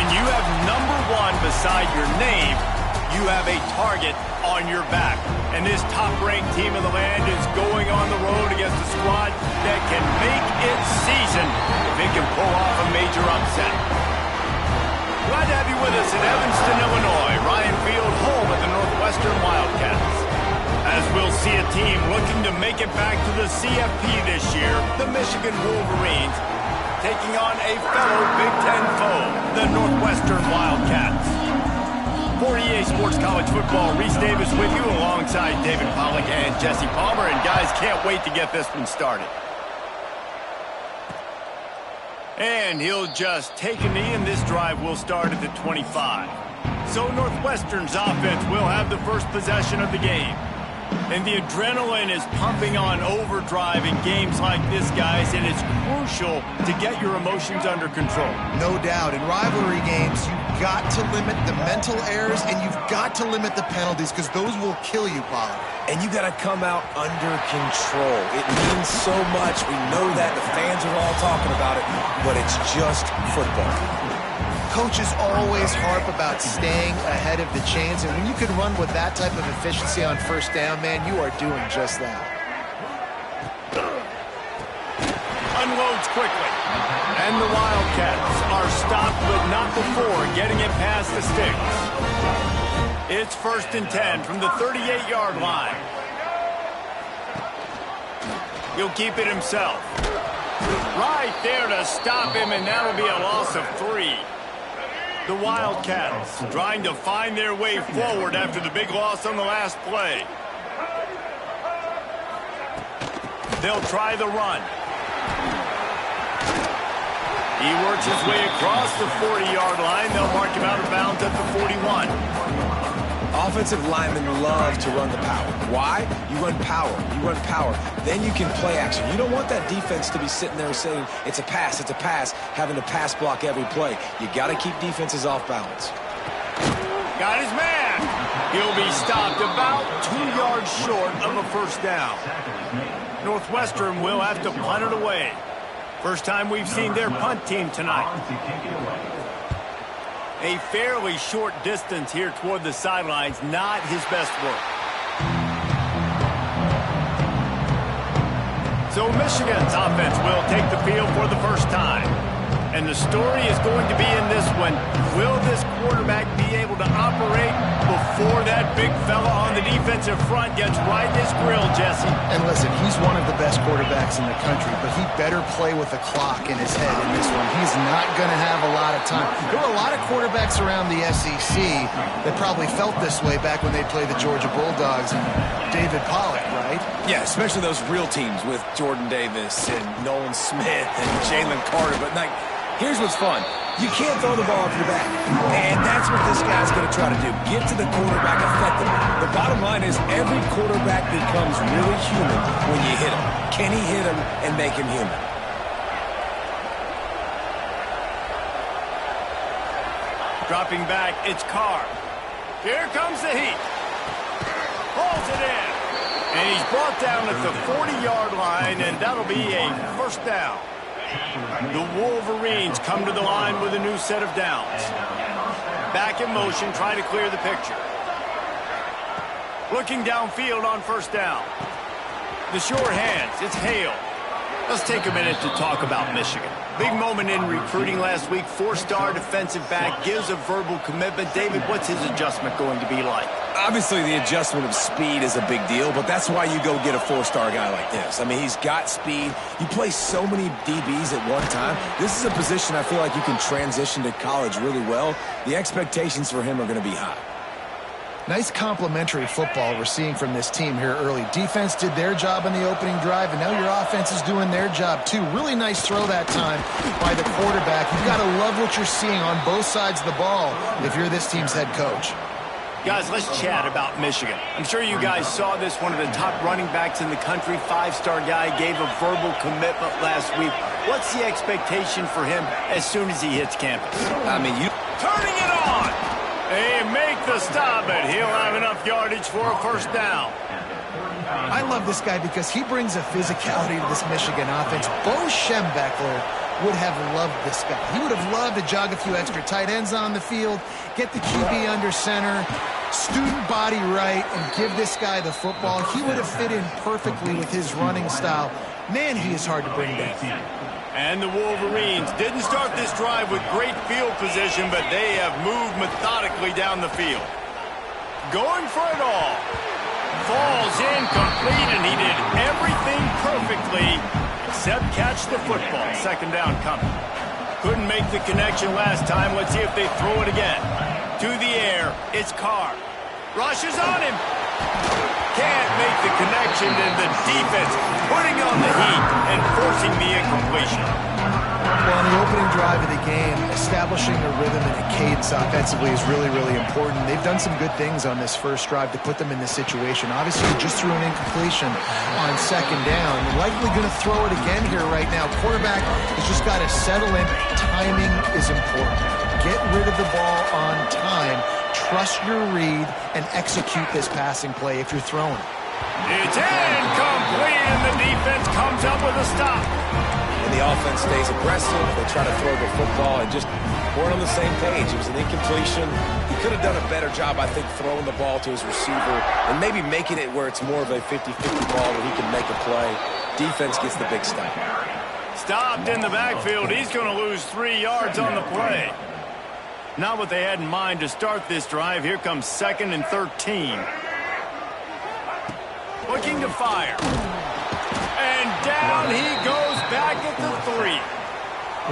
When you have #1 beside your name, you have a target on your back. And this top-ranked team in the land is going on the road against a squad that can make its season if it can pull off a major upset. Glad to have you with us in Evanston, Illinois. Ryan Field, home at the Northwestern Wildcats. As we'll see a team looking to make it back to the CFB this year, the Michigan Wolverines, taking on a fellow Big Ten foe, the Northwestern Wildcats. For EA Sports College Football, Reese Davis with you alongside David Pollack and Jesse Palmer. And guys, can't wait to get this one started. And he'll just take a knee, and this drive will start at the 25. So Northwestern's offense will have the first possession of the game. And the adrenaline is pumping on overdrive in games like this, guys, and it's crucial to get your emotions under control. No doubt. In rivalry games, you've got to limit the mental errors, and you've got to limit the penalties, because those will kill you, Pollard. And you got to come out under control. It means so much. We know that. The fans are all talking about it, but it's just football. Coaches always harp about staying ahead of the chains, and when you can run with that type of efficiency on first down, man, you are doing just that. Unloads quickly. And the Wildcats are stopped, but not before getting it past the sticks. It's 1st and 10 from the 38-yard line. He'll keep it himself. Right there to stop him, and that'll be a loss of 3. The Wildcats trying to find their way forward after the big loss on the last play. They'll try the run. He works his way across the 40-yard line. They'll mark him out of bounds at the 41. Offensive linemen love to run the power. Why? You run power. You run power. Then you can play action. You don't want that defense to be sitting there saying, it's a pass, having to pass block every play. You got to keep defenses off balance. Got his man. He'll be stopped about 2 yards short of a first down. Northwestern will have to punt it away. First time we've seen their punt team tonight. A fairly short distance here toward the sidelines, not his best work. So Michigan's offense will take the field for the first time. And the story is going to be in this one. Will this quarterback be able to operate before that big fella on the defensive front gets right in his grill, Jesse? And listen, he's one of the best quarterbacks in the country, but he better play with the clock in his head in this one. He's not going to have a lot of time. There were a lot of quarterbacks around the SEC that probably felt this way back when they played the Georgia Bulldogs and David Pollack, right? Yeah, especially those real teams with Jordan Davis and Nolan Smith and Jalen Carter. But, like, here's what's fun. You can't throw the ball off your back. And that's what this guy's going to try to do. Get to the quarterback effectively. The bottom line is every quarterback becomes really human when you hit him. Can he hit him and make him human? Dropping back, it's Carr. Here comes the heat. Pulls it in. And he's brought down at the 40-yard line, and that'll be a first down. The Wolverines come to the line with a new set of downs. Back in motion, trying to clear the picture. Looking downfield on first down. The short hands, it's Hale. Let's take a minute to talk about Michigan. Big moment in recruiting last week. 4-star defensive back, gives a verbal commitment. David, what's his adjustment going to be like? Obviously, the adjustment of speed is a big deal, but that's why you go get a 4-star guy like this. I mean, he's got speed. You play so many DBs at one time. This is a position I feel like you can transition to college really well. The expectations for him are going to be high. Nice complementary football we're seeing from this team here early. Defense did their job on the opening drive, and now your offense is doing their job too. Really nice throw that time by the quarterback. You've got to love what you're seeing on both sides of the ball if you're this team's head coach. Guys, let's chat about Michigan. I'm sure you guys saw this. One of the top running backs in the country, 5-star guy, gave a verbal commitment last week. What's the expectation for him as soon as he hits campus? I mean, turning it on. They make the stop, but he'll have enough yardage for a first down. I love this guy because he brings a physicality to this Michigan offense. Bo Schembechler would have loved this guy. He would have loved to jog a few extra tight ends on the field, get the QB under center, student body right, and give this guy the football. He would have fit in perfectly with his running style. Man, he is hard to bring down. And the Wolverines didn't start this drive with great field position, but they have moved methodically down the field. Going for it all. Falls incomplete, and he did everything perfectly except catch the football. Second down coming. Couldn't make the connection last time. Let's see if they throw it again. To the air, it's Carr. Rushes on him. Can't make the connection, and the defense putting on the heat and forcing the incompletion. Well, in the opening drive of the game, establishing a rhythm and a cadence offensively is really, really important. They've done some good things on this first drive to put them in this situation. Obviously, just threw an incompletion on second down. Likely going to throw it again here right now. Quarterback has just got to settle in. Timing is important. Get rid of the ball on time. Trust your read and execute this passing play if you're throwing it. It's incomplete, and the defense comes up with a stop. And the offense stays aggressive. They try to throw the football and just weren't on the same page. It was an incompletion. He could have done a better job, I think, throwing the ball to his receiver and maybe making it where it's more of a 50-50 ball where he can make a play. Defense gets the big stop. Stopped in the backfield. He's going to lose 3 yards on the play. Not what they had in mind to start this drive. Here comes 2nd and 13. Looking to fire. And down he goes back at the 3.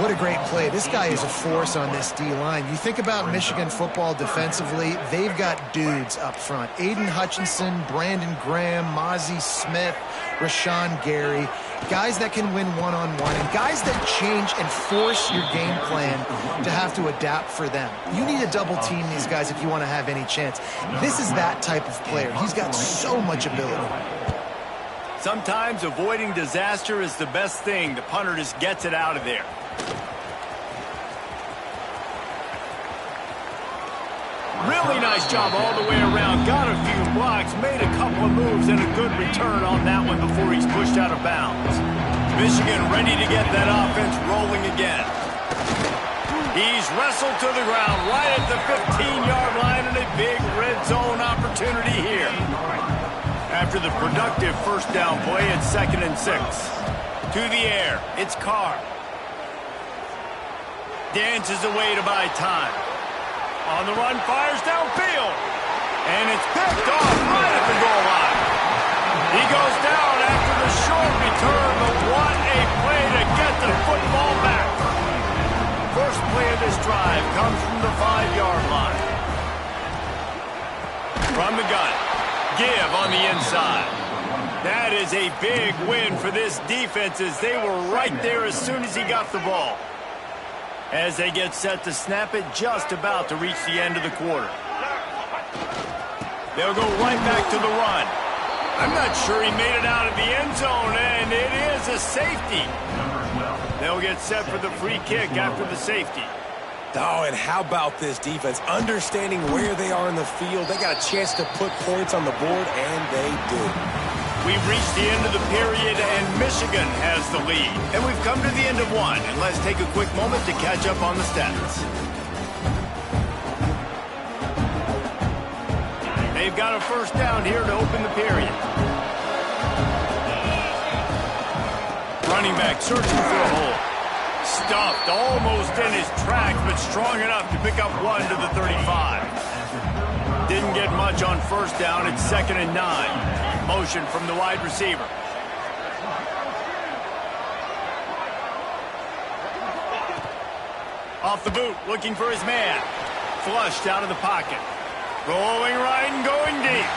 What a great play. This guy is a force on this D-line. You think about Michigan football defensively, they've got dudes up front. Aiden Hutchinson, Brandon Graham, Mozzie Smith, Rashawn Gary. Guys that can win one-on-one and guys that change and force your game plan to have to adapt for them. You need to double team these guys if you want to have any chance. This is that type of player. He's got so much ability. Sometimes avoiding disaster is the best thing. The punter just gets it out of there. Really nice job all the way around. Got a few blocks, made a couple of moves, and a good return on that one before he's pushed out of bounds. Michigan ready to get that offense rolling again. He's wrestled to the ground right at the 15-yard line, and a big red zone opportunity here. After the productive first down play, it's 2nd and 6. To the air, it's Carr. Dances away to buy time. On the run, fires downfield. And it's picked off right at the goal line. He goes down after the short return, but what a play to get the football back. First play of this drive comes from the 5-yard line. From the gun, give on the inside. That is a big win for this defense as they were right there as soon as he got the ball. As they get set to snap it, just about to reach the end of the quarter. They'll go right back to the run. I'm not sure he made it out of the end zone, and it is a safety. They'll get set for the free kick after the safety. Oh, and how about this defense? Understanding where they are in the field. They got a chance to put points on the board, and they do. We've reached the end of the period, and Michigan has the lead. And we've come to the end of one, and let's take a quick moment to catch up on the stats. They've got a first down here to open the period. Running back searching for a hole. Stuffed almost in his tracks, but strong enough to pick up one to the 35. Didn't get much on first down. It's 2nd and 9. Motion from the wide receiver. Off the boot, looking for his man. Flushed out of the pocket. Rolling right and going deep.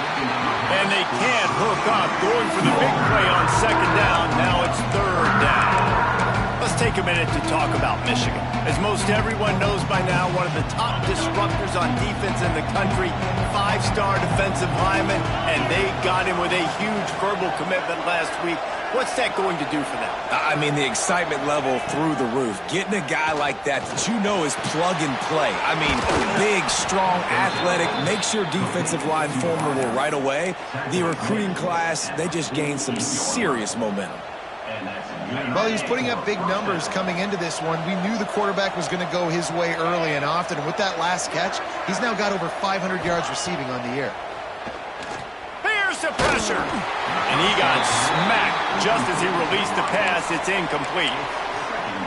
And they can't hook up. Going for the big play on 2nd down. Now it's 3rd down. Let's take a minute to talk about Michigan. As most everyone knows by now, one of the top disruptors on defense in the country, 5-star defensive lineman, and they got him with a huge verbal commitment last week. What's that going to do for them? I mean, the excitement level through the roof. Getting a guy like that you know is plug and play. I mean, big, strong, athletic, makes your defensive line formidable right away. The recruiting class, they just gained some serious momentum. Well, he's putting up big numbers coming into this one. We knew the quarterback was going to go his way early and often. And with that last catch, he's now got over 500 yards receiving on the year. Here's the pressure. And he got smacked just as he released the pass. It's incomplete.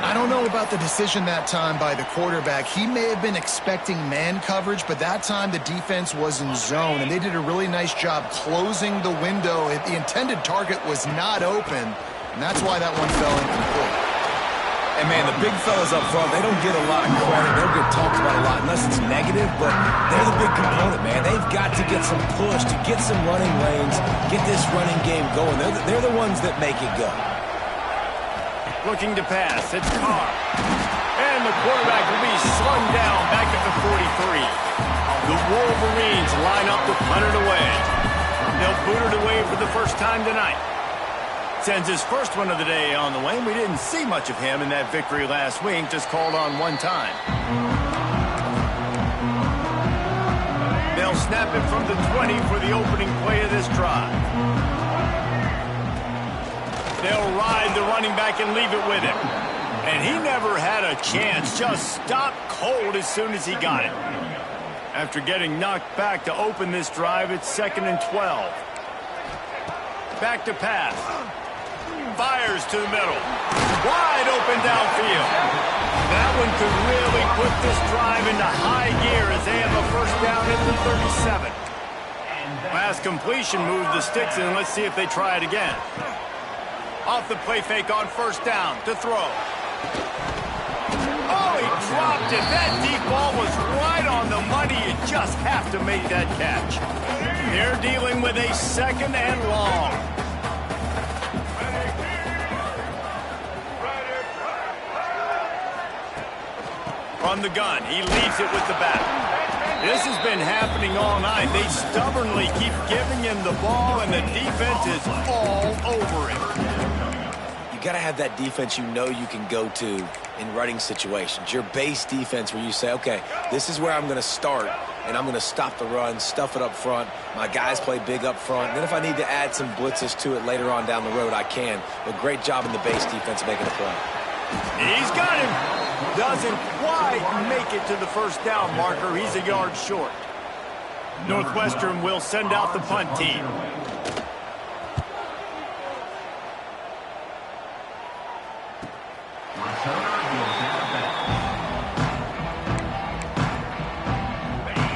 I don't know about the decision that time by the quarterback. He may have been expecting man coverage, but that time the defense was in zone, and they did a really nice job closing the window. The intended target was not open, and that's why that one fell incomplete. And, man, the big fellas up front, they don't get a lot of credit. They don't get talked about a lot unless it's negative, but they're the big component, man. They've got to get some push, to get some running lanes, get this running game going. They're the ones that make it go. Looking to pass. It's Carr. And the quarterback will be slung down back at the 43. The Wolverines line up to punt it away. They'll boot it away for the first time tonight. Sends his first one of the day on the way. We didn't see much of him in that victory last week. Just called on one time. They'll snap it from the 20 for the opening play of this drive. They'll ride the running back and leave it with him. And he never had a chance. Just stopped cold as soon as he got it. After getting knocked back to open this drive, it's 2nd and 12. Back to pass. Fires to the middle. Wide open downfield. That one could really put this drive into high gear as they have a first down at the 37. Last completion moved the sticks in. Let's see if they try it again. Off the play fake on first down to throw. Oh, he dropped it. That deep ball was right on the money. You just have to make that catch. They're dealing with a 2nd and long. From the gun, he leaves it with the back. This has been happening all night. They stubbornly keep giving him the ball, and the defense is all over him. You got to have that defense you know you can go to in running situations. Your base defense where you say, okay, this is where I'm going to start, and I'm going to stop the run, stuff it up front. My guys play big up front. And then if I need to add some blitzes to it later on down the road, I can. But great job in the base defense making a play. He's got him. Doesn't quite make it to the first down marker. He's a yard short. Northwestern will send out the punt team.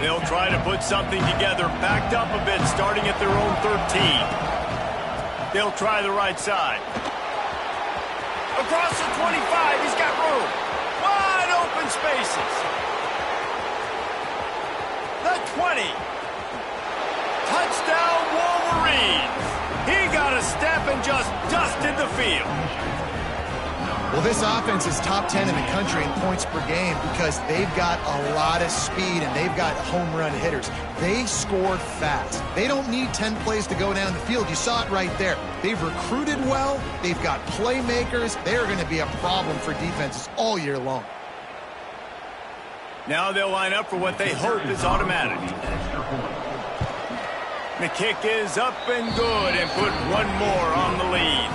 They'll try to put something together, backed up a bit, starting at their own 13. They'll try the right side. Across the 25, he's got room. Wide open spaces. The 20. Touchdown, Wolverines. He got a step and just dusted the field. Well, this offense is top 10 in the country in points per game because they've got a lot of speed and they've got home run hitters. They score fast. They don't need 10 plays to go down the field. You saw it right there. They've recruited well. They've got playmakers. They're going to be a problem for defenses all year long. Now they'll line up for what they hope is automatic. The kick is up and good and put one more on the lead.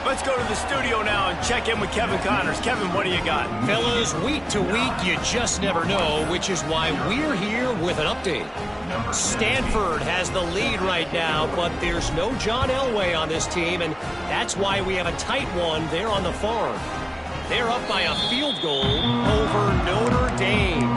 Let's go to the studio now and check in with Kevin Connors. Kevin, what do you got? Fellas, week to week, you just never know, which is why we're here with an update. Stanford has the lead right now, but there's no John Elway on this team, and that's why we have a tight one there on the farm. They're up by a field goal over Notre Dame.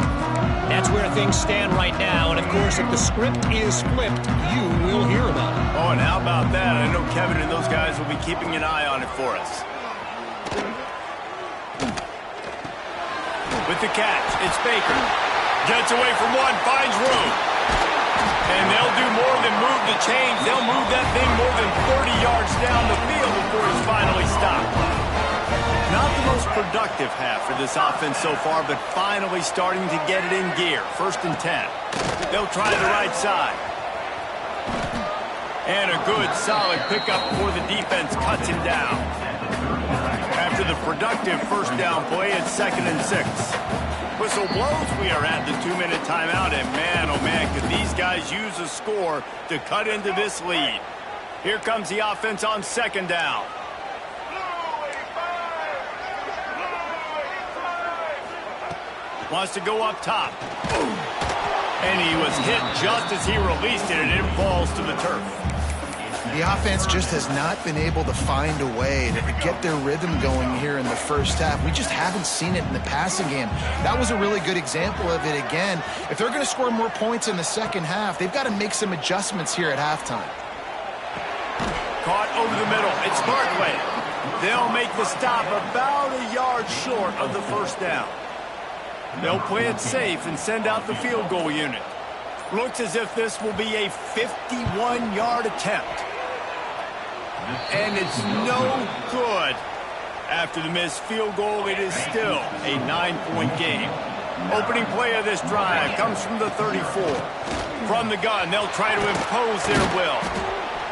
That's where things stand right now, and of course, if the script is flipped, you will hear about it. Oh, and how about that? I know Kevin and those guys will be keeping an eye on it for us. With the catch, it's Baker. Gets away from one, finds room. And they'll do more than move the chains. They'll move that thing more than 30 yards down the field before he's finally stopped. Not the most productive half for this offense so far, but finally starting to get it in gear. 1st and 10. They'll try the right side. And a good, solid pickup before the defense cuts him down. After the productive first down play, it's 2nd and 6. Whistle blows, we are at the 2-minute timeout, and man, oh man, could these guys use a score to cut into this lead. Here comes the offense on 2nd down. Wants to go up top. And he was hit just as he released it, and it falls to the turf. The offense just has not been able to find a way to get their rhythm going here in the first half. We just haven't seen it in the passing game. That was a really good example of it again. If they're going to score more points in the second half, they've got to make some adjustments here at halftime. Caught over the middle. It's Barkley. They'll make the stop about a yard short of the first down. They'll play it safe and send out the field goal unit. Looks as if this will be a 51-yard attempt. And it's no good. After the missed field goal, it is still a 9-point game. Opening play of this drive comes from the 34. From the gun, they'll try to impose their will.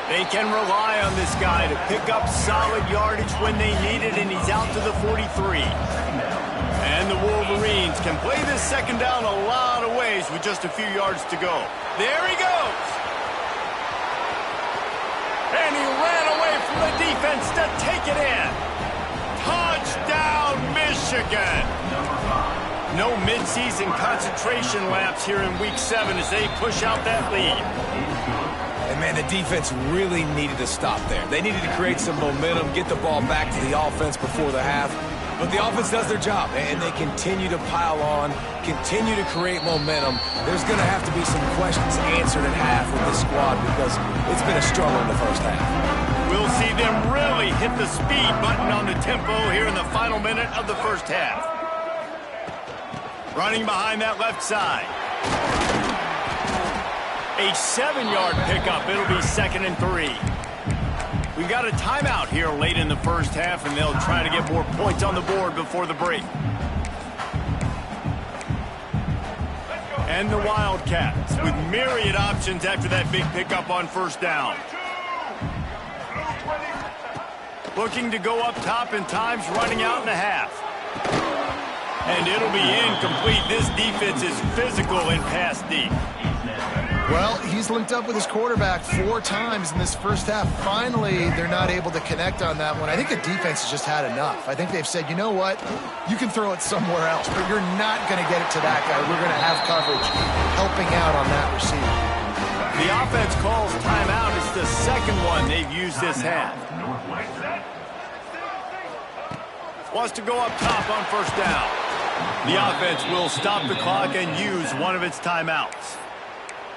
They can rely on this guy to pick up solid yardage when they need it, and he's out to the 43. And the Wolverines can play this second down a lot of ways with just a few yards to go. There he goes. And he ran away from the defense to take it in. Touchdown, Michigan. No midseason concentration laps here in Week 7 as they push out that lead. And, man, the defense really needed to stop there. They needed to create some momentum, get the ball back to the offense before the half. But the offense does their job, and they continue to pile on, continue to create momentum. There's going to have to be some questions answered at half with this squad because it's been a struggle in the first half. We'll see them really hit the speed button on the tempo here in the final minute of the first half. Running behind that left side. A 7-yard pickup. It'll be 2nd and 3. We've got a timeout here late in the first half, and they'll try to get more points on the board before the break. And the Wildcats with myriad options after that big pickup on first down. Looking to go up top in times, running out in the half. And it'll be incomplete. This defense is physical in pass deep. Well, he's linked up with his quarterback 4 times in this first half. Finally, they're not able to connect on that one. I think the defense has just had enough. I think they've said, you know what, you can throw it somewhere else, but you're not going to get it to that guy. We're going to have coverage helping out on that receiver. The offense calls timeout. It's the second one they've used this half. Wants to go up top on first down. The offense will stop the clock and use one of its timeouts.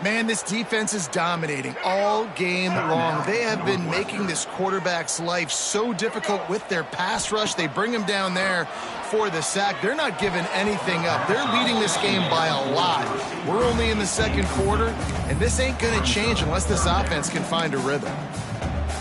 Man, this defense is dominating all game long. They have been making this quarterback's life so difficult with their pass rush. They bring him down there for the sack. They're not giving anything up. They're leading this game by a lot. We're only in the second quarter, and this ain't going to change unless this offense can find a rhythm.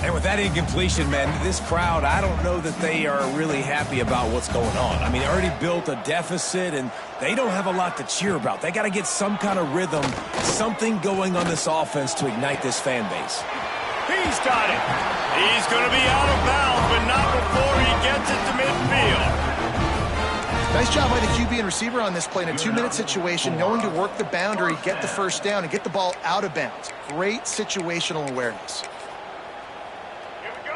And with that incompletion, man, this crowd, I don't know that they are really happy about what's going on. I mean, they already built a deficit, and they don't have a lot to cheer about. They got to get some kind of rhythm, something going on this offense to ignite this fan base. He's got it. He's going to be out of bounds, but not before he gets it to midfield. Nice job by the QB and receiver on this play in a 2-minute situation, knowing to work the boundary, get the first down, and get the ball out of bounds. Great situational awareness.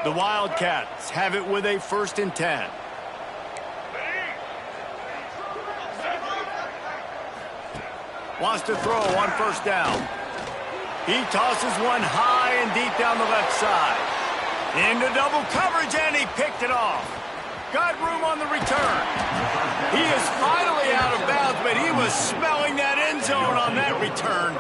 The Wildcats have it with a 1st and 10. Wants to throw on first down. He tosses one high and deep down the left side. Into double coverage, and he picked it off. Got room on the return. He is finally out of bounds, but he was smelling that end zone on that return.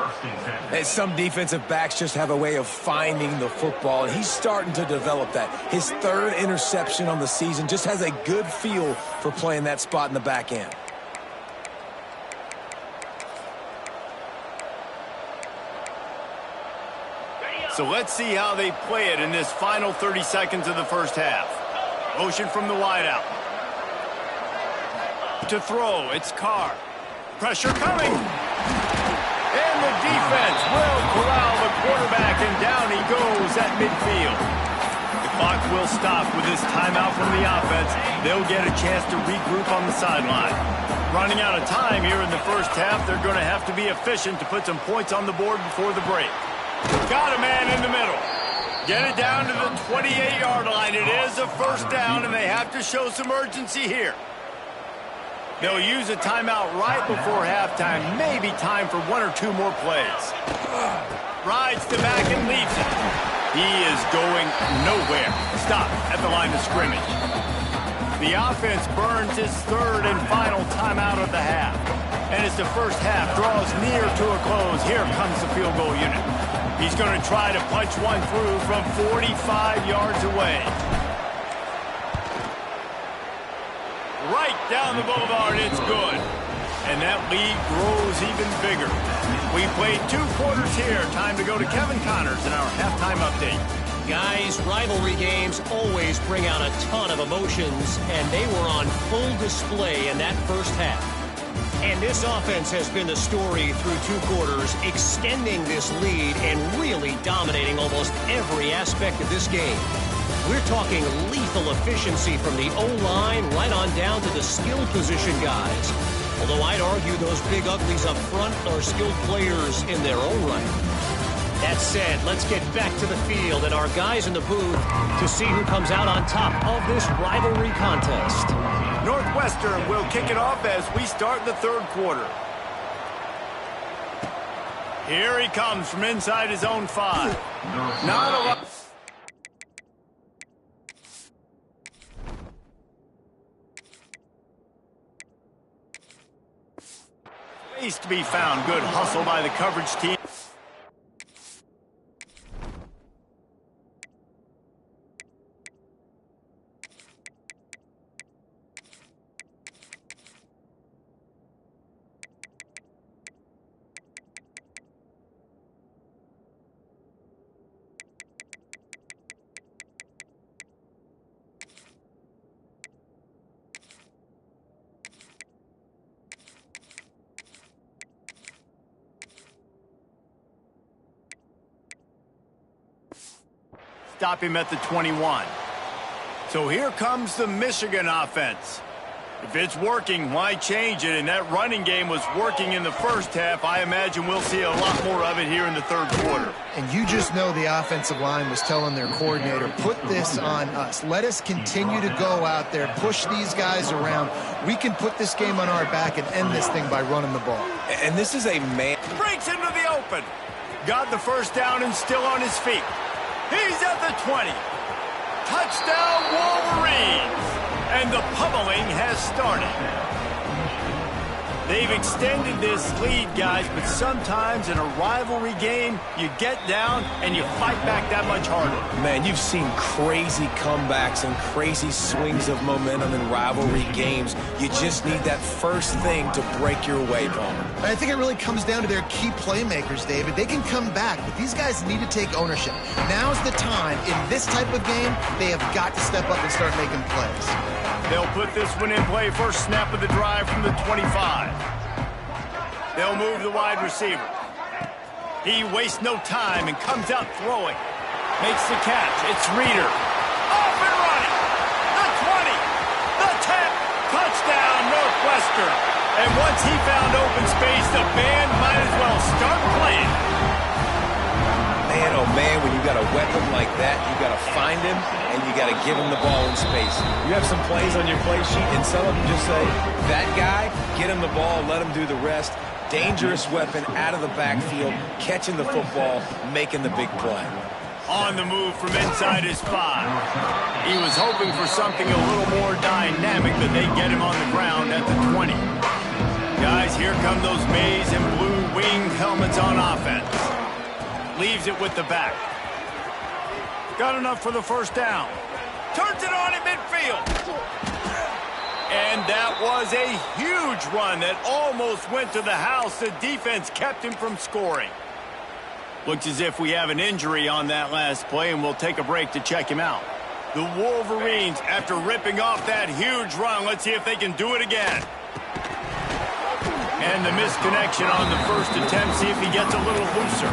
And some defensive backs just have a way of finding the football, and he's starting to develop that. His 3rd interception on the season, just has a good feel for playing that spot in the back end. So let's see how they play it in this final 30 seconds of the first half. Motion from the wideout. To throw, it's Carr. Pressure coming. And the defense will corral the quarterback, and down he goes at midfield. The clock will stop with this timeout from the offense. They'll get a chance to regroup on the sideline. Running out of time here in the first half, they're going to have to be efficient to put some points on the board before the break. Got a man in the middle. Get it down to the 28-yard line. It is a first down, and they have to show some urgency here. They'll use a timeout right before halftime. Maybe time for 1 or 2 more plays. Rides the back and leaves it. He is going nowhere. Stop at the line of scrimmage. The offense burns its 3rd and final timeout of the half. And as the first half draws near to a close, here comes the field goal unit. He's going to try to punch one through from 45 yards away. Right down the boulevard, it's good. And that lead grows even bigger. We played 2 quarters here. Time to go to Kevin Connors in our halftime update. Guys, rivalry games always bring out a ton of emotions, and they were on full display in that first half. And this offense has been the story through 2 quarters, extending this lead and really dominating almost every aspect of this game. We're talking lethal efficiency from the O-line right on down to the skill position guys. Although I'd argue those big uglies up front are skilled players in their own right. That said, let's get back to the field and our guys in the booth to see who comes out on top of this rivalry contest. Northwestern will kick it off as we start the 3rd quarter. Here he comes from inside his own 5. Not a lot. Space to be found. Good hustle by the coverage team. Stop him at the 21. So here comes the Michigan offense. If it's working, why change it? And that running game was working in the first half. I imagine we'll see a lot more of it here in the 3rd quarter. And you just know the offensive line was telling their coordinator, put this on us. Let us continue to go out there, push these guys around. We can put this game on our back and end this thing by running the ball. And this is a man. Breaks into the open. Got the first down and still on his feet. He's at the 20. Touchdown, Wolverines. And the pummeling has started. They've extended this lead, guys, but sometimes in a rivalry game, you get down and you fight back that much harder. Man, you've seen crazy comebacks and crazy swings of momentum in rivalry games. You just need that first thing to break your way, Palmer. I think it really comes down to their key playmakers, David. They can come back, but these guys need to take ownership. Now's the time. In this type of game, they have got to step up and start making plays. They'll put this one in play. First snap of the drive from the 25. They'll move the wide receiver. He wastes no time and comes out throwing. Makes the catch. It's Reeder. Off and running. The 20. The 10. Touchdown, Northwestern. And once he found open space, the band might as well start playing. Man, oh man, when you got a weapon like that, you got to find him and you got to give him the ball in space. You have some plays on your play sheet and some of them just say, that guy, get him the ball, let him do the rest. Dangerous weapon out of the backfield, catching the football, making the big play. On the move from inside his 5. He was hoping for something a little more dynamic, but they get him on the ground at the 20. Guys, here come those maize and blue winged helmets on offense. Leaves it with the back. Got enough for the first down. Turns it on in midfield. And that was a huge run that almost went to the house. The defense kept him from scoring. Looks as if we have an injury on that last play, and we'll take a break to check him out. The Wolverines, after ripping off that huge run, let's see if they can do it again. And the misconnection on the first attempt, see if he gets a little looser.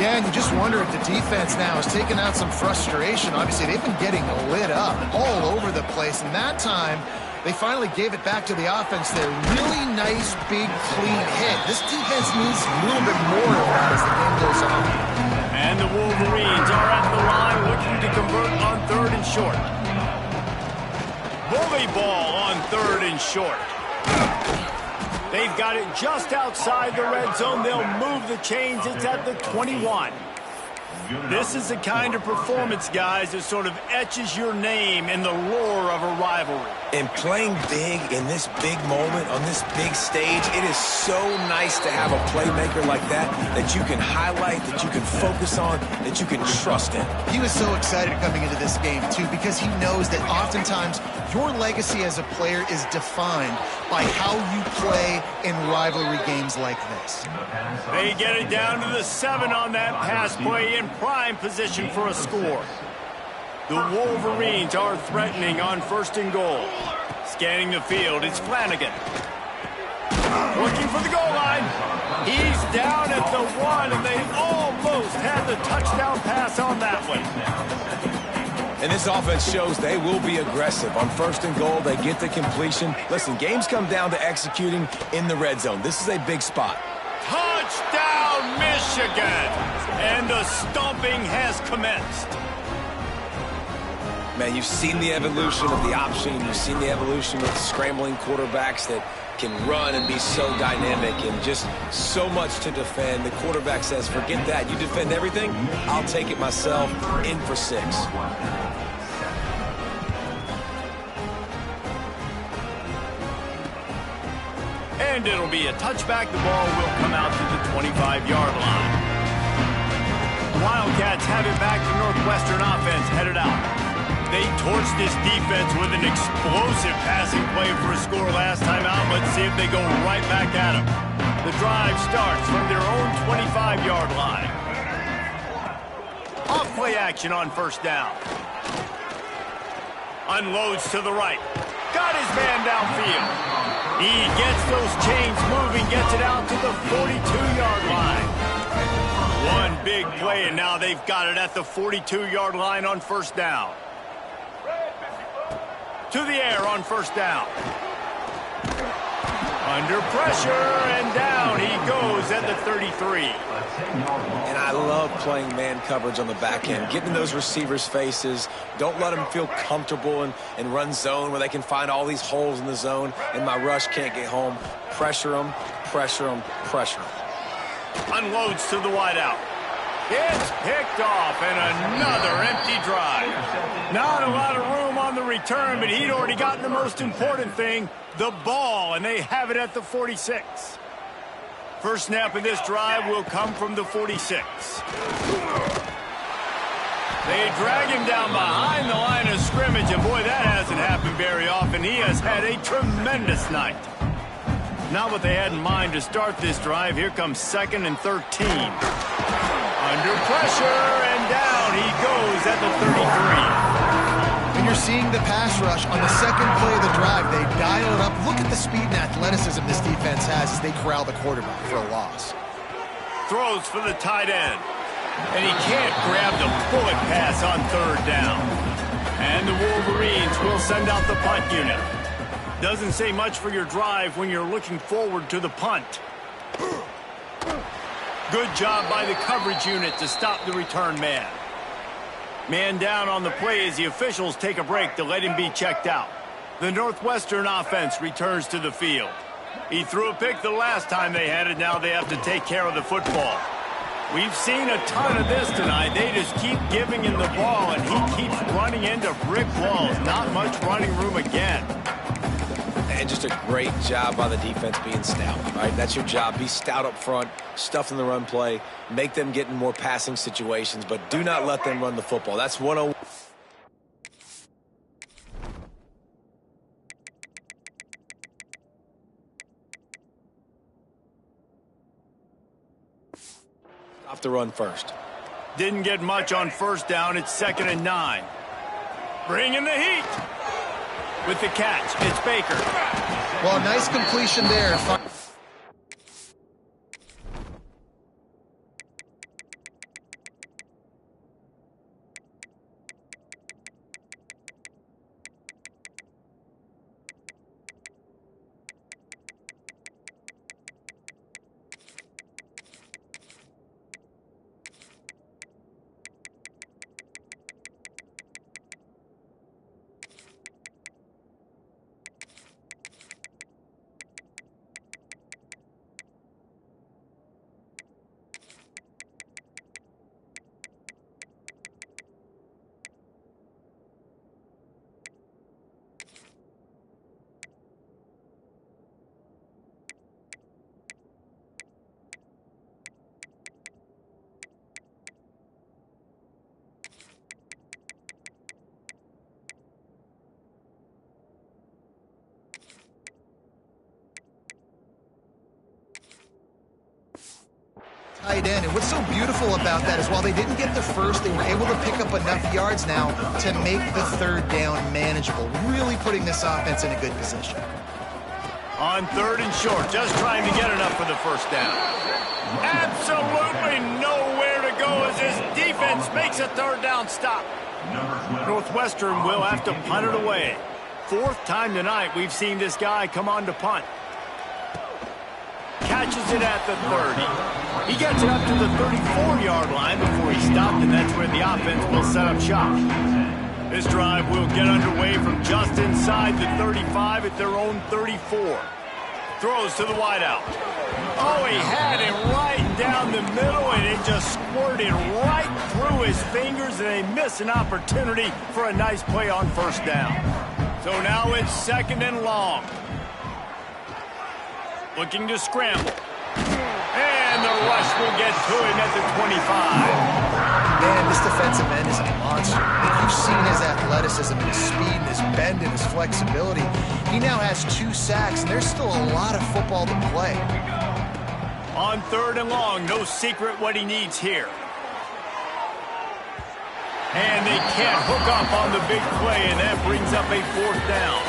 Yeah, and you just wonder if the defense now is taking out some frustration. Obviously, they've been getting lit up all over the place, and that time they finally gave it back to the offense there. Really nice, big, clean hit. This defense needs a little bit more of that as the game goes on. And the Wolverines are at the line looking to convert on 3rd and short. Bully ball on 3rd and short. They've got it just outside the red zone. They'll move the chains. It's at the 21. This is the kind of performance, guys, that sort of etches your name in the lore of a rivalry. And playing big in this big moment, on this big stage, it is so nice to have a playmaker like that you can highlight, that you can focus on, that you can trust in. He was so excited coming into this game, too, because he knows that oftentimes your legacy as a player is defined by how you play in rivalry games like this. They get it down to the 7 on that pass play, in prime position for a score. The Wolverines are threatening on 1st and goal. Scanning the field, it's Flanagan. Looking for the goal line. He's down at the 1, and they almost had the touchdown pass on that one. And this offense shows they will be aggressive. On 1st and goal, they get the completion. Listen, games come down to executing in the red zone. This is a big spot. Touchdown, Michigan! And the stomping has commenced. Man, you've seen the evolution of the option. You've seen the evolution of scrambling quarterbacks that can run and be so dynamic and just so much to defend. The quarterback says, forget that. You defend everything, I'll take it myself. In for 6. And it'll be a touchback. The ball will come out to the 25-yard line. Wildcats have it back to Northwestern offense headed out. They torched this defense with an explosive passing play for a score last time out. Let's see if they go right back at them. The drive starts from their own 25-yard line. Off play action on 1st down. Unloads to the right. Got his man downfield. He gets those chains moving, gets it out to the 42-yard line. One big play, and now they've got it at the 42-yard line on 1st down. To the air on 1st down. Under pressure, and down he goes at the 33. And I love playing man coverage on the back end, getting in those receivers' faces. Don't let them feel comfortable and run zone where they can find all these holes in the zone and my rush can't get home. Pressure them, pressure them, pressure them. Unloads to the wideout. It's picked off, and another empty drive. Not a lot of room on the return, but he'd already gotten the most important thing, the ball, and they have it at the 46. First snap of this drive will come from the 46. They drag him down behind the line of scrimmage, and boy, that hasn't happened very often. He has had a tremendous night. Not what they had in mind to start this drive. Here comes 2nd and 13. Under pressure, and down he goes at the 33. And you're seeing the pass rush on the 2nd play of the drive. They dial it up. Look at the speed and athleticism this defense has as they corral the quarterback for a loss. Throws for the tight end. And he can't grab the bullet pass on 3rd down. And the Wolverines will send out the punt unit. Doesn't say much for your drive when you're looking forward to the punt. Good job by the coverage unit to stop the return man. Man down on the play as the officials take a break to let him be checked out. The Northwestern offense returns to the field. He threw a pick the last time they had it. Now they have to take care of the football. We've seen a ton of this tonight. They just keep giving him the ball, and he keeps running into brick walls. Not much running room again. And just a great job by the defense being stout, right? That's your job. Be stout up front, stuff in the run play, make them get in more passing situations, but do not let them run the football. That's 101. Off the run first. Didn't get much on 1st down. It's 2nd and 9. Bringing the heat. With the catch, it's Baker. Well, nice completion there. tight end. And what's so beautiful about that is while they didn't get the first, they were able to pick up enough yards now to make the third down manageable, really putting this offense in a good position. On 3rd and short, just trying to get enough for the first down. Absolutely nowhere to go as this defense makes a 3rd down stop. Northwestern will have to punt it away. 4th time tonight we've seen this guy come on to punt. Catches it at the 30. He gets it up to the 34-yard line before he stopped, and that's where the offense will set up shop. This drive will get underway from just inside the 35 at their own 34. Throws to the wideout. Oh, he had it right down the middle, and it just squirted right through his fingers, and they miss an opportunity for a nice play on 1st down. So now it's 2nd and long. Looking to scramble. And the rush will get to him at the 25. Man, this defensive end is a monster. You've seen his athleticism and his speed and his bend and his flexibility. He now has 2 sacks, and there's still a lot of football to play. On 3rd and long, no secret what he needs here. And they can't hook up on the big play, and that brings up a 4th down.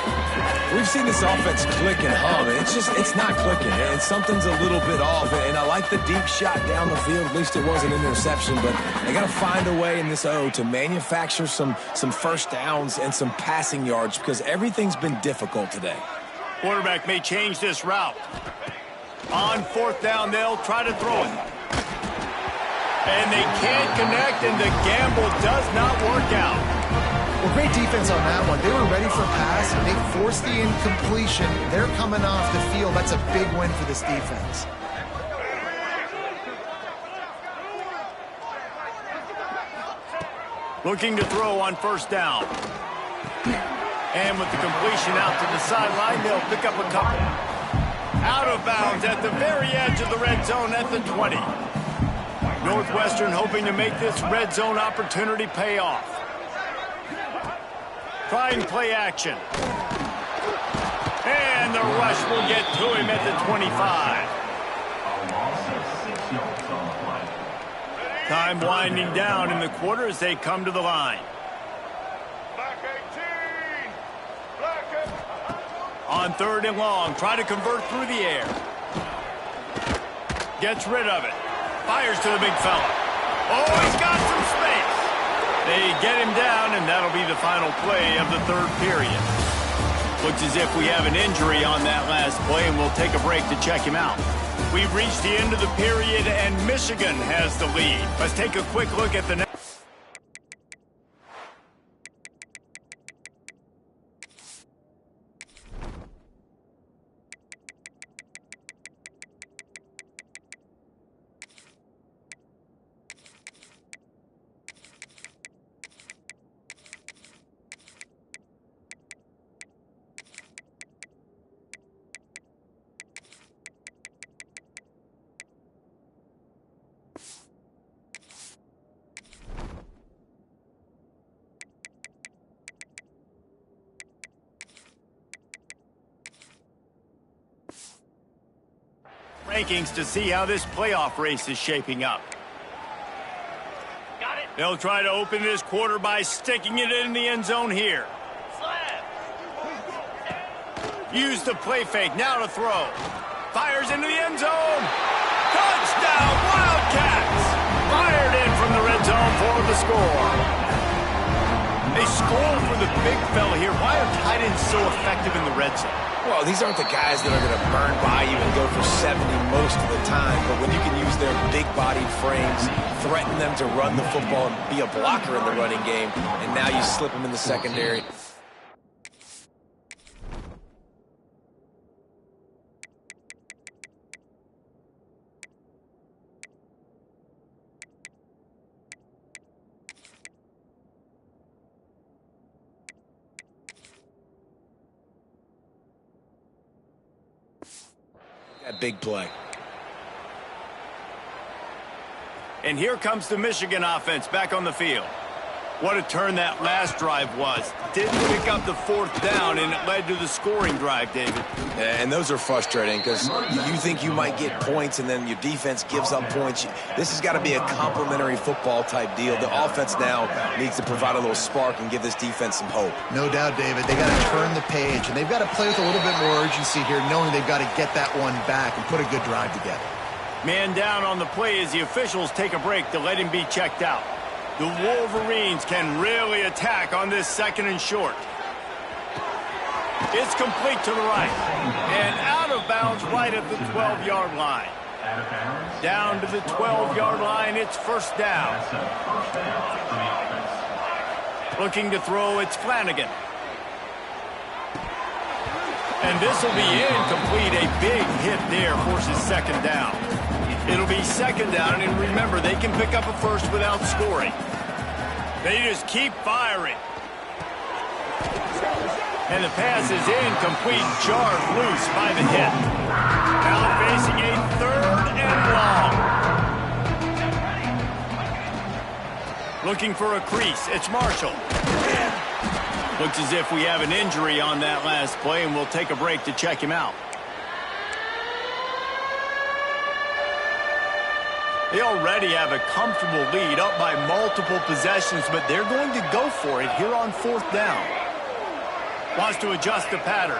We've seen this offense click and hum, and it's not clicking, and something's a little bit off. And I like the deep shot down the field. At least it wasn't an interception, but they got to find a way in this O to manufacture some first downs and some passing yards because everything's been difficult today. Quarterback may change this route. On 4th down, they'll try to throw it. And they can't connect, and the gamble does not work out. Well, great defense on that one. They were ready for pass, and they forced the incompletion. They're coming off the field. That's a big win for this defense. Looking to throw on 1st down. And with the completion out to the sideline, they'll pick up a couple. Out of bounds at the very edge of the red zone at the 20. Northwestern hoping to make this red zone opportunity pay off. Trying play action. And the rush will get to him at the 25. Time winding down in the quarter as they come to the line. On 3rd and long, try to convert through the air. Gets rid of it. Fires to the big fella. Oh, he's got some space. They get him down, and that'll be the final play of the 3rd period. Looks as if we have an injury on that last play, and we'll take a break to check him out. We've reached the end of the period, and Michigan has the lead. Let's take a quick look at the next. Rankings to see how this playoff race is shaping up. Got it. They'll try to open this quarter by sticking it in the end zone here. Use the play fake, now to throw. Fires into the end zone. Touchdown, Wildcats! Fired in from the red zone for the score. They score for the big fella here. Why are tight ends so effective in the red zone? Well, these aren't the guys that are going to burn by you and go for 70 most of the time, but when you can use their big-bodied frames, threaten them to run the football and be a blocker in the running game, and now you slip them in the secondary. That big play. And here comes the Michigan offense back on the field. What a turn that last drive was. Didn't pick up the fourth down, and it led to the scoring drive, David. Yeah, and those are frustrating because you think you might get points, and then your defense gives up points. This has got to be a complementary football type deal. The offense now needs to provide a little spark and give this defense some hope. No doubt, David. They got to turn the page, and they've got to play with a little bit more urgency here, knowing they've got to get that one back and put a good drive together. Man down on the play as the officials take a break to let him be checked out. The Wolverines can really attack on this second and short. It's complete to the right. And out of bounds right at the 12-yard line. Down to the 12-yard line, it's first down. Looking to throw, it's Flanagan. And this will be incomplete. A big hit there forces second down. It'll be second down, and remember, they can pick up a first without scoring. They just keep firing. And the pass is incomplete, jarred loose by the hit. Now facing a third and long. Looking for a crease, it's Marshall. Looks as if we have an injury on that last play, and we'll take a break to check him out. They already have a comfortable lead, up by multiple possessions, but they're going to go for it here on fourth down. Wants to adjust the pattern.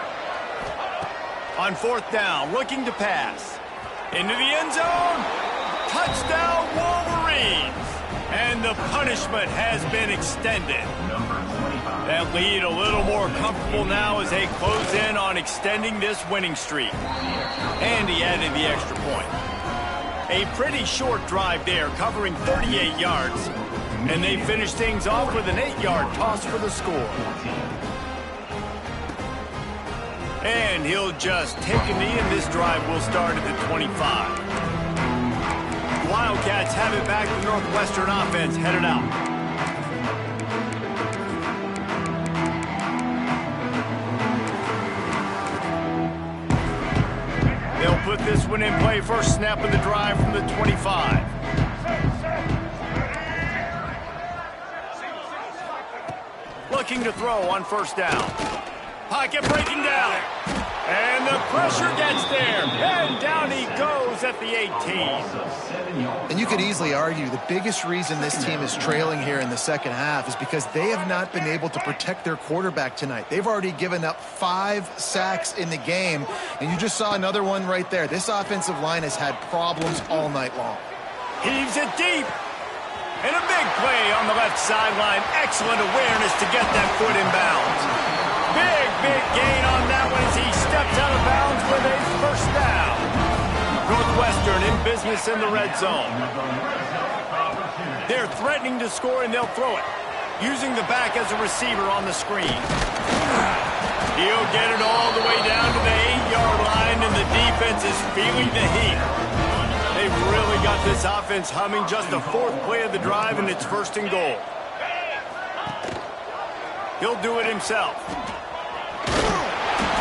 On fourth down, looking to pass. Into the end zone. Touchdown, Wolverines. And the punishment has been extended. That lead a little more comfortable now as they close in on extending this winning streak. And he added the extra point. A pretty short drive there, covering 38 yards. And they finish things off with an 8-yard toss for the score. And he'll just take a knee, and this drive will start at the 25. The Wildcats have it back. The Northwestern offense headed out. They'll put this one in play. First snap of the drive from the 25. Looking to throw on first down. Pocket breaking down. And the pressure gets there. And down he goes at the 18. And you could easily argue the biggest reason this team is trailing here in the second half is because they have not been able to protect their quarterback tonight. They've already given up 5 sacks in the game, and you just saw another one right there. This offensive line has had problems all night long. Heaves it deep. And a big play on the left sideline. Excellent awareness to get that foot in bounds. Big gain on that one as he steps out of bounds with a first down. Northwestern in business in the red zone. They're threatening to score, and they'll throw it. Using the back as a receiver on the screen. He'll get it all the way down to the 8-yard line, and the defense is feeling the heat. They've really got this offense humming. Just the 4th play of the drive, and it's first and goal. He'll do it himself.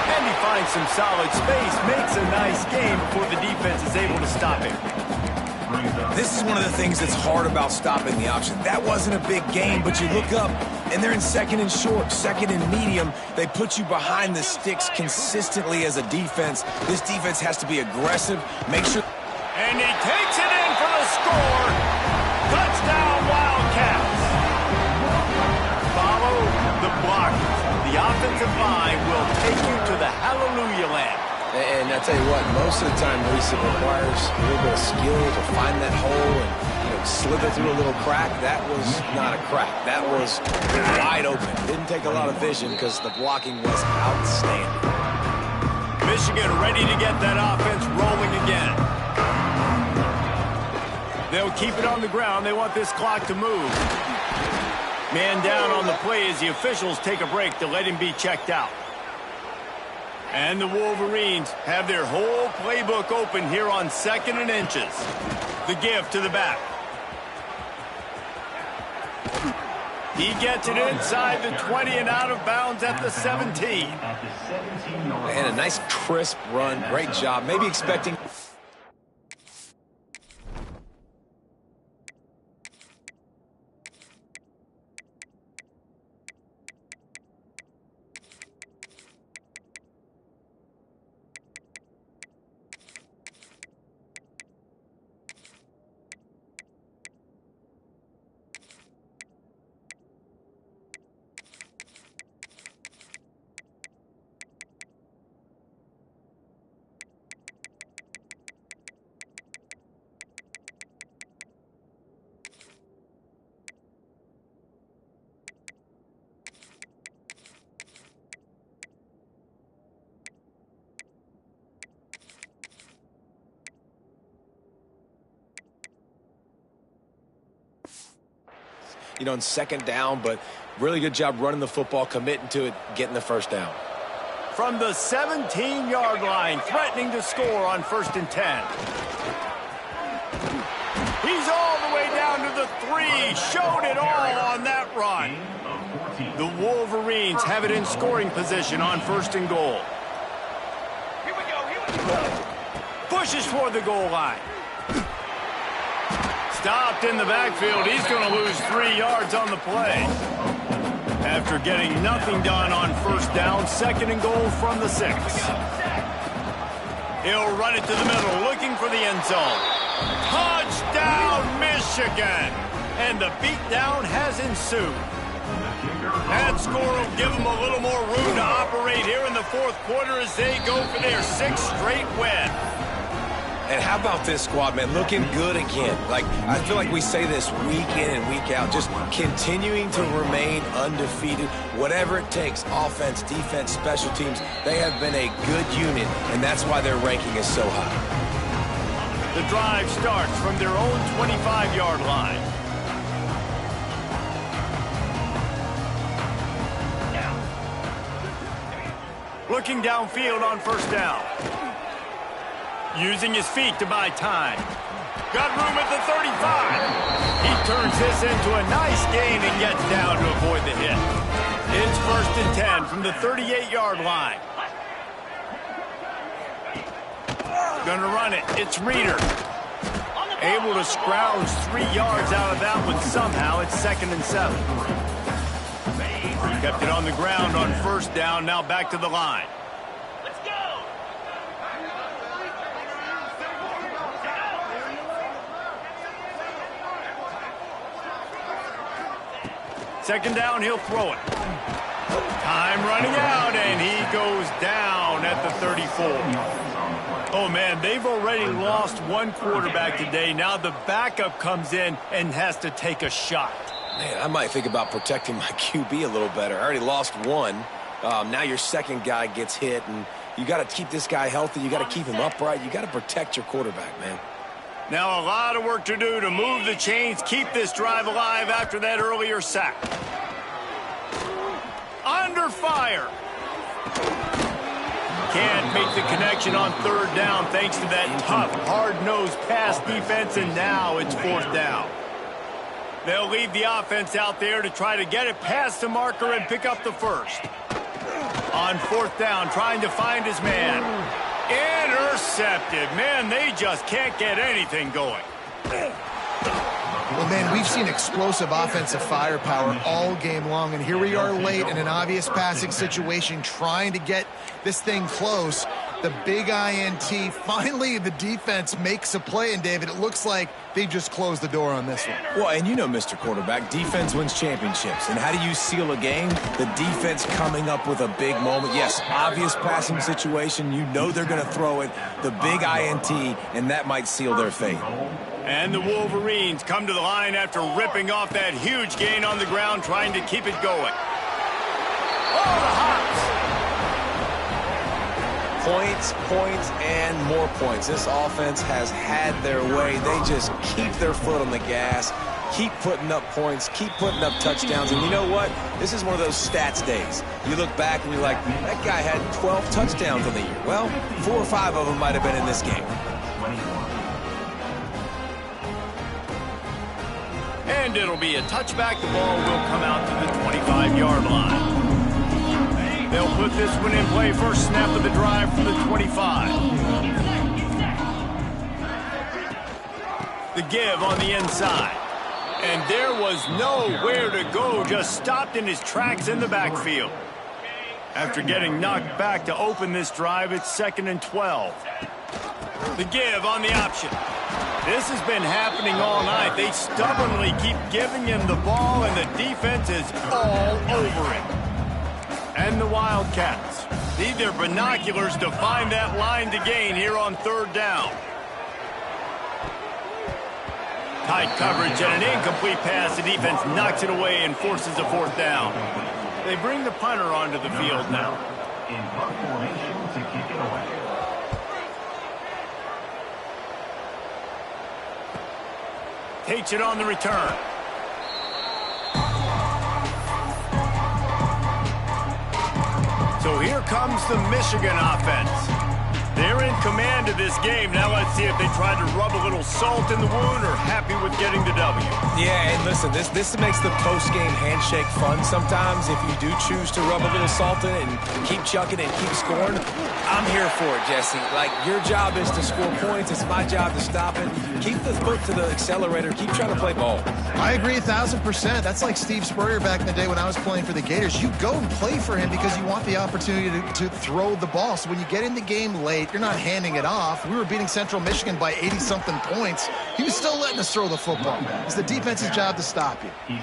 And he finds some solid space, makes a nice game before the defense is able to stop him. This is one of the things that's hard about stopping the option. That wasn't a big gain, but you look up, and they're in second and short, second and medium. They put you behind the sticks consistently as a defense. This defense has to be aggressive, make sure... And he takes it in for the score. Touchdown, Wildcats. Follow the block. The offensive line will take you to the hallelujah land. And I tell you what, most of the time, Reese, it requires a little bit of skill to find that hole and slither through a little crack. That was not a crack. That was wide open. Didn't take a lot of vision because the blocking was outstanding. Michigan ready to get that offense rolling again. They'll keep it on the ground. They want this clock to move. Man down on the play as the officials take a break to let him be checked out. And the Wolverines have their whole playbook open here on 2nd and inches. The give to the back. He gets it inside the 20 and out of bounds at the 17. And a nice crisp run. Great job. Maybe expecting... in second down, but really good job running the football, committing to it, getting the first down. From the 17-yard line, threatening to score on 1st and 10. He's all the way down to the 3. Showed it all on that run. The Wolverines have it in scoring position on 1st and goal. Here we go. Pushes toward the goal line. Stopped in the backfield. He's going to lose 3 yards on the play. After getting nothing done on 1st down, 2nd and goal from the 6. He'll run it to the middle, looking for the end zone. Touchdown, Michigan! And the beatdown has ensued. That score will give them a little more room to operate here in the 4th quarter as they go for their 6th straight win. And how about this squad, man? Looking good again. I feel like we say this week in and week out, just continuing to remain undefeated. Whatever it takes, offense, defense, special teams, they have been a good unit, and that's why their ranking is so high. The drive starts from their own 25-yard line. Looking downfield on 1st down. Using his feet to buy time. Got room at the 35. He turns this into a nice gain and gets down to avoid the hit. It's 1st and 10 from the 38-yard line. Gonna run it. It's Reeder. Able to scrounge 3 yards out of that one somehow. It's 2nd and 7. Kept it on the ground on 1st down. Now back to the line. Let's go. 2nd down, he'll throw it. Time running out, and he goes down at the 34. Oh, man, they've already lost one quarterback today. Now the backup comes in and has to take a shot. Man, I might think about protecting my QB a little better. I already lost one. Now your second guy gets hit, and you got to keep this guy healthy. You got to keep him upright. You got to protect your quarterback, man. Now a lot of work to do to move the chains, keep this drive alive after that earlier sack. Under fire. Can't make the connection on 3rd down thanks to that tough, hard-nosed pass defense, and now it's 4th down. They'll leave the offense out there to try to get it past the marker and pick up the 1st. On 4th down, trying to find his man. Intercepted. Man, they just can't get anything going. Well, man, we've seen explosive offensive firepower all game long, and here we are late in an obvious passing situation trying to get this thing close. The big INT. Finally, the defense makes a play, and, David, it looks like they just closed the door on this one. Well, and you know, Mr. Quarterback, defense wins championships. And how do you seal a game? The defense coming up with a big moment. Yes, obvious passing situation. You know they're going to throw it. The big INT, and that might seal their fate. And the Wolverines come to the line after ripping off that huge gain on the ground, trying to keep it going. Oh, the hops! Points, and more points. This offense has had their way. They just keep their foot on the gas, keep putting up points, keep putting up touchdowns. And you know what? This is one of those stats days. You look back and you're like, that guy had 12 touchdowns in the year. Well, 4 or 5 of them might have been in this game. And it'll be a touchback. The ball will come out to the 25-yard line. They'll put this one in play. First snap of the drive from the 25. The give on the inside. And there was nowhere to go. Just stopped in his tracks in the backfield. After getting knocked back to open this drive, it's 2nd and 12. The give on the option. This has been happening all night. They stubbornly keep giving him the ball, and the defense is all over him. And the Wildcats need their binoculars to find that line to gain here on 3rd down. Tight coverage and an incomplete pass. The defense knocks it away and forces a 4th down. They bring the punter onto the field now. In punt formation to kick it away. Takes it on the return. here comes the Michigan offense. They're in command of this game. Now let's see if they try to rub a little salt in the wound or happy with getting the W. Yeah, and listen, this makes the post-game handshake fun sometimes. If you do choose to rub a little salt in it and keep chucking and keep scoring, I'm here for it, Jesse. Like, your job is to score points. It's my job to stop it. Keep the foot to the accelerator. Keep trying to play ball. I agree 1,000%. That's like Steve Spurrier back in the day when I was playing for the Gators. You go and play for him because you want the opportunity to throw the ball. So when you get in the game late, you're not handing it off. We were beating Central Michigan by 80-something points. He was still letting us throw the football. It's the defense's job to stop you.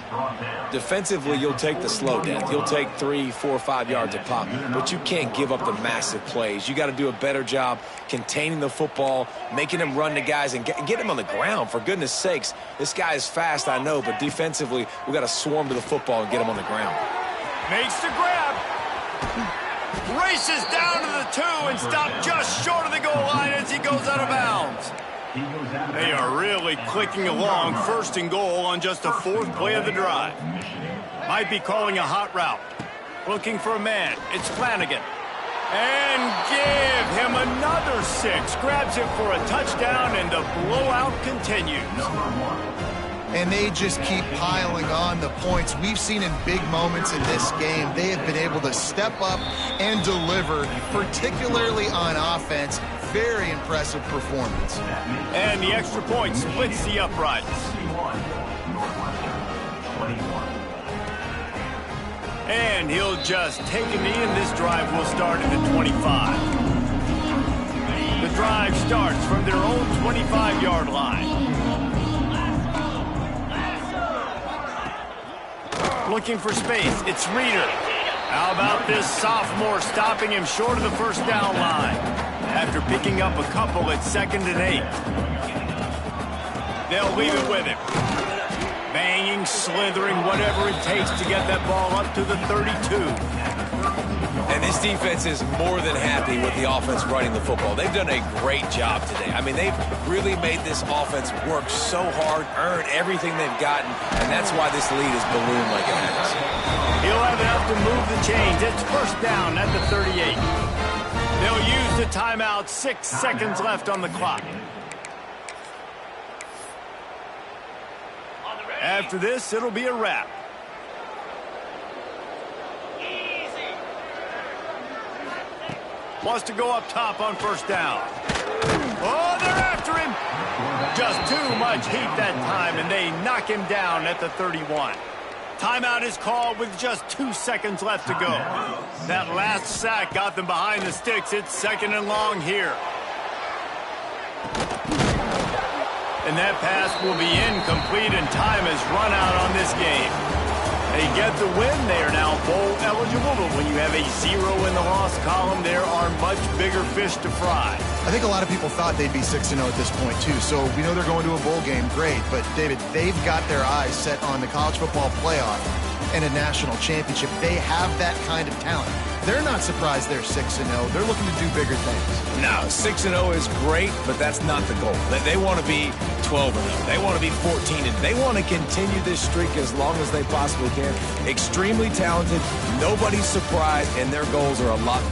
Defensively, you'll take the slow death. You'll take 3, 4, 5 yards a pop, but you can't give up the massive plays. You got to do a better job containing the football, making them run to guys, and get them on the ground. For goodness sakes, this guy is fast, I know, but defensively, we got to swarm to the football and get him on the ground. Makes the grab. Races down to the 2 and stopped just short of the goal line as he goes out of bounds. They are really clicking along, 1st and goal on just the 4th play of the drive. Might be calling a hot route. Looking for a man. It's Flanagan. And give him another 6. Grabs it for a touchdown, and the blowout continues. And they just keep piling on the points. We've seen in big moments in this game, they have been able to step up and deliver, particularly on offense. Very impressive performance. And the extra point splits the uprights. And he'll just take a knee, and this drive will start at the 25. The drive starts from their own 25-yard line. Looking for space, it's Reeder. How about this sophomore stopping him short of the 1st down line after picking up a couple at 2nd and 8. They'll leave it with him. Banging, slithering, whatever it takes to get that ball up to the 32. And this defense is more than happy with the offense running the football. They've done a great job today. I mean, they've really made this offense work so hard, earn everything they've gotten, and that's why this lead is ballooned like it has. He'll have enough to move the chains. It's 1st down at the 38. They'll use the timeout. 6 seconds left on the clock. After this, it'll be a wrap. Wants to go up top on 1st down. Oh, they're after him. Just too much heat that time, and they knock him down at the 31. Timeout is called with just 2 seconds left to go. That last sack got them behind the sticks. It's 2nd and long here. And that pass will be incomplete, and time has run out on this game. They get the win. They are now bowl eligible, but when you have a 0 in the loss column, there are much bigger fish to fry. I think a lot of people thought they'd be 6-0 at this point, too. So we know they're going to a bowl game. Great. But, David, they've got their eyes set on the college football playoff and a national championship. They have that kind of talent. They're not surprised they're 6-0. They're looking to do bigger things. No, 6-0 is great, but that's not the goal. They want to be 12-0. They want to be 14-0. They want to continue this streak as long as they possibly can. Extremely talented. Nobody's surprised, and their goals are a lot